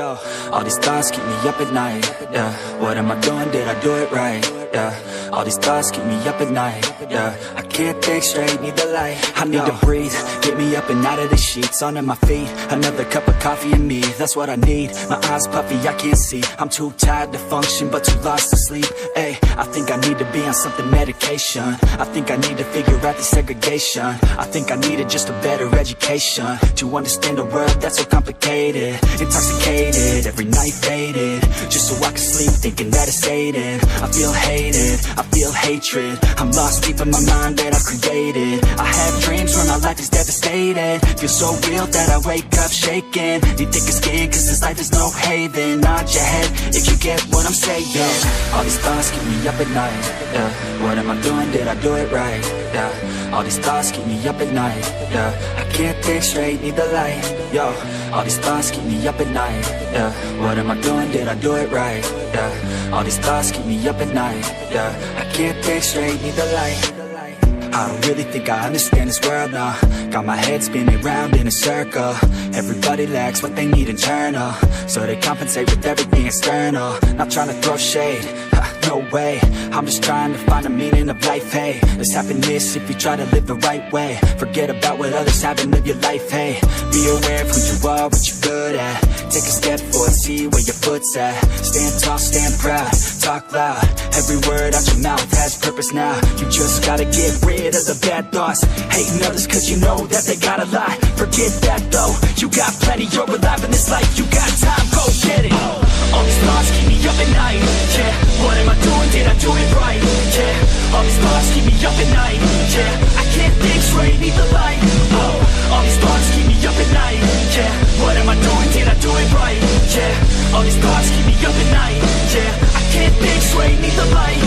Yo, all these thoughts keep me up at night. Yeah, what am I doing? Did I do it right? Yeah, all these thoughts keep me up at night. Yeah, I can't think straight, need the light. I need to breathe, get me up and out of the sheets. Onto my feet, another cup of coffee and me. That's what I need, my eyes puffy, I can't see. I'm too tired to function, but too lost to sleep. Ay, I think I need to be on something medication. I think I need to figure out the segregation. I think I needed just a better education to understand a world that's so complicated. Intoxicated, every night faded, just so I can sleep thinking that it's sated. I feel hated, I feel hatred, I'm lost deep in my mind that I've created. I have dreams where my life is devastated, feel so real that I wake up shaking. Need thicker skin cause this life is no haven. Nod your head if you get what I'm saying. All these thoughts keep me up at night. Yeah, what am I doing? Did I do it right? Yeah, all these thoughts keep me up at night. Yeah, I can't think straight, need the light. Yo, all these thoughts keep me up at night. Yeah, what am I doing? Did I do it right? Yeah, all these thoughts keep me up at night. Yeah, I can't think straight, need the light. I don't really think I understand this world now. Got my head spinning round in a circle. Everybody lacks what they need internal, so they compensate with everything external. Not trying to throw shade, no way. I'm just trying to find the meaning of life, hey. There's happiness if you try to live the right way. Forget about what others have and live your life, hey. Be aware of who you are, what you're good at. Take a step forward, see where your foot's at. Stand tall, stand proud, talk loud. Every word out your mouth has purpose now. You just gotta get rid of the bad thoughts. Hating others cause you know that they got a lot. Forget that though, you got plenty, you're alive in this life. You got time, go get it. All these thoughts keep me up at night. Yeah, what am I doing? Did I do it right? Yeah, all these thoughts keep me up at night. Yeah, I can't think straight, need the light. Oh, all these thoughts keep me up at night. Yeah, what am I doing? Did I do it right? Yeah, all these thoughts keep me up at night. Yeah, I can't think straight, need the light.